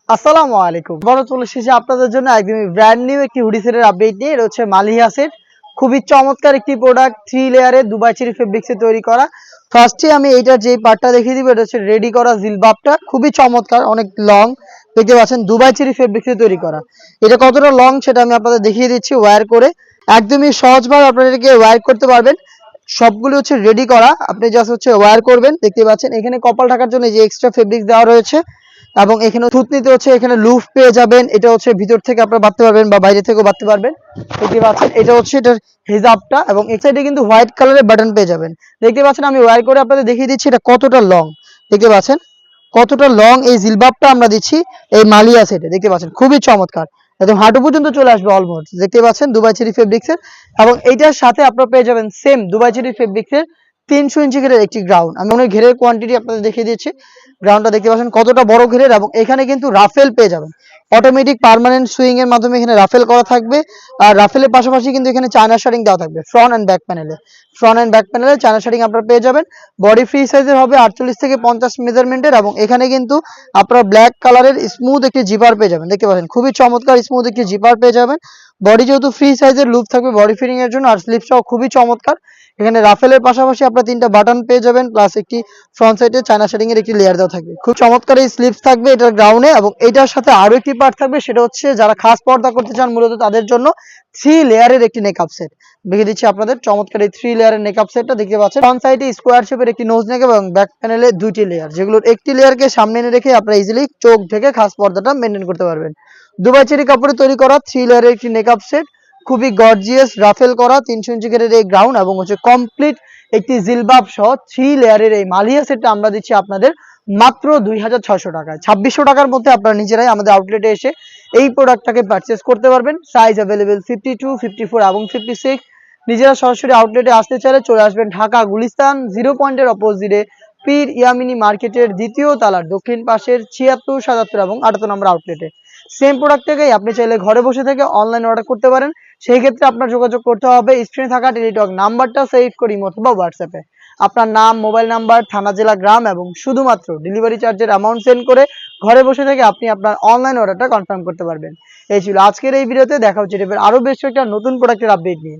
আসসালামু আলাইকুম। বড় চলে এসেছি আপনাদের জন্য একদমই ব্র্যান্ড নিউ একটি হুডি সেটের আপডেট নিয়ে। এটা হচ্ছে মালিহা সেট। খুবই চমৎকার একটি প্রোডাক্ট, 3 লেয়ারে দুবাই চেরি ফেব্রিক্সে তৈরি করা। ফার্স্টে আমি এইটার যে পার্টটা দেখিয়ে দিব, এটা হচ্ছে রেডি করা জিলবাবটা। খুবই চমৎকার, অনেক লং, দেখতে পাচ্ছেন দুবাই চেরি ফেব্রিক্সে তৈরি করা। এটা কতটা লং সেটা আমি আপনাদের দেখিয়ে দিচ্ছি ওয়্যার করে। একদমই সহজভাবে আপনারা এটাকে ওয়্যার করতে পারবেন। সবগুলো হচ্ছে রেডি করা, আপনি জাস্ট হচ্ছে ওয়্যার করবেন। দেখতে পাচ্ছেন এখানে কপাল ঢাকার জন্য যে এক্সট্রা ফেব্রিক দেওয়া রয়েছে, এবং এখানে থুতনিতে হচ্ছে এখানে লুফ পেয়ে যাবেন। এটা হচ্ছে ভিতর থেকে আপনারা বাঁধতে পারবেন বা বাইরে থেকেও বাঁধতে পারবেন। দেখতে পাচ্ছেন এটা হচ্ছে এটার হিজাবটা, এবং এক সাইডে কিন্তু হোয়াইট কালারের বাটন পেয়ে যাবেন। দেখতে পাচ্ছেন আমি ওয়্যার করে আপনাদের দেখিয়ে দিচ্ছি এটা কতটা লং। দেখতে পাচ্ছেন কতটা লং এই জিলবাবটা আমরা দিচ্ছি এই মালিয়া সেটে। দেখতে পাচ্ছেন খুবই চমৎকার, একদম হাঁটু পর্যন্ত চলে আসবে অলমোস্ট। দেখতে পাচ্ছেন দুবাই চেরি ফেব্রিক্সের, এবং এইটার সাথে আপনারা পেয়ে যাবেন সেম দুবাই চেরি ফেব্রিক্সের 300 ইঞ্চি ঘেরের একটি গ্রাউন্ড। আমি অনেক ঘেরের কোয়ান্টিটি আপনাদের দেখিয়ে দিচ্ছি। গ্রাউন্ডটা দেখতে পাচ্ছেন কতটা বড় ঘেরের, এবং এখানে কিন্তু রাফেল পেয়ে যাবেন। অটোমেটিক পার্মানেন্ট সুইং এর মাধ্যমে এখানে রাফেল করা থাকবে। আর রাফেলের পাশাপাশি কিন্তু এখানে চায়না শার্টিং দেওয়া থাকবে ফ্রন্ট এন্ড ব্যাক প্যানেলে। ফ্রন্ট এন্ড ব্যাক প্যানেলে চায়না শার্টিং আপনারা পেয়ে যাবেন। বডি ফ্রি সাইজের হবে 48 থেকে 50 মেজারমেন্টের, এবং এখানে কিন্তু আপনারা ব্ল্যাক কালারের স্মুথ একটি জিপার পেয়ে যাবেন। দেখতে পাচ্ছেন খুবই চমৎকার স্মুথ একটি জিপার পেয়ে যাবেন। বডি যেহেতু ফ্রি সাইজের, লুপ থাকবে বডি ফিটিং এর জন্য, আর স্লিপসটাও খুবই চমৎকার। এখানে রাফেলের পাশাপাশি আপনারা 3টা বাটন পেয়ে যাবেন, প্লাস একটি ফ্রন্ট সাইডে চায়না শার্টিং এর একটি লেয়ার দেওয়া থাকবে। খুব চমৎকার এই স্লিপস থাকবে এটার গ্রাউন্ডে, এবং এটার সাথে আরো একটি পার্ট থাকবে, সেটা হচ্ছে যারা খাস পর্দা করতে চান মূলত তাদের জন্য 3 লেয়ারের একটি নেকআপ সেট দেখিয়ে দিচ্ছি আপনাদের। চমৎকার এই 3 লেয়ারের নেকআপ সেটটা দেখতে পাচ্ছেন। ফ্রন্ট সাইডে স্কোয়ার শেপের একটি নোজ নেক, এবং ব্যাক প্যানেলে 2টি লেয়ার, যেগুলোর একটি লেয়ারকে সামনে এনে রেখে আপনারা ইজিলি চোখ ঢেকে খাস পর্দাটা মেনটেন করতে পারবেন। দুবাই চেরি কাপড়ে তৈরি করা 3 লেয়ারের একটি নেকআপ সেট, খুবই গর্জিয়াস রাফেল করা 300 ইঞ্চি ঘেরের এই গ্রাউন্ড, এবং হচ্ছে কমপ্লিট একটি জিলবাব সহ 3 লেয়ারের এই মালিয়া সেটটা আমরা দিচ্ছি আপনাদের মাত্র 2600 টাকায়। 2600 টাকার মধ্যে আপনারা নিজেরাই আমাদের আউটলেটে এসে এই প্রোডাক্টটাকে পারচেস করতে পারবেন। সাইজ অ্যাভেলেবেল 52, 54 এবং 56। নিজেরা সরাসরি আউটলেটে আসতে চাইলে চলে আসবেন ঢাকা গুলিস্তান 0 পয়েন্টের অপোজিটে পীর ইয়ামিনী মার্কেটের দ্বিতীয় তালার দক্ষিণ পাশের 76, 77 এবং 78 নম্বর আউটলেটে। সেম প্রোডাক্টটাকেই আপনি চাইলে ঘরে বসে থেকে অনলাইন অর্ডার করতে পারেন। সেই ক্ষেত্রে আপনার যোগাযোগ করতে হবে স্ক্রিনে থাকা টেলিটক নাম্বারটা সেভ করে অথবা হোয়াটসঅ্যাপে আপনার নাম, মোবাইল নাম্বার, থানা, জেলা, গ্রাম এবং শুধুমাত্র ডেলিভারি চার্জের অ্যামাউন্ট সেন্ড করে ঘরে বসে থেকে আপনি আপনার অনলাইন অর্ডারটা কনফার্ম করতে পারবেন। এই ছিল আজকের এই ভিডিওতে। দেখা হচ্ছে আরো বেশ একটা নতুন প্রোডাক্টের আপডেট নিয়ে।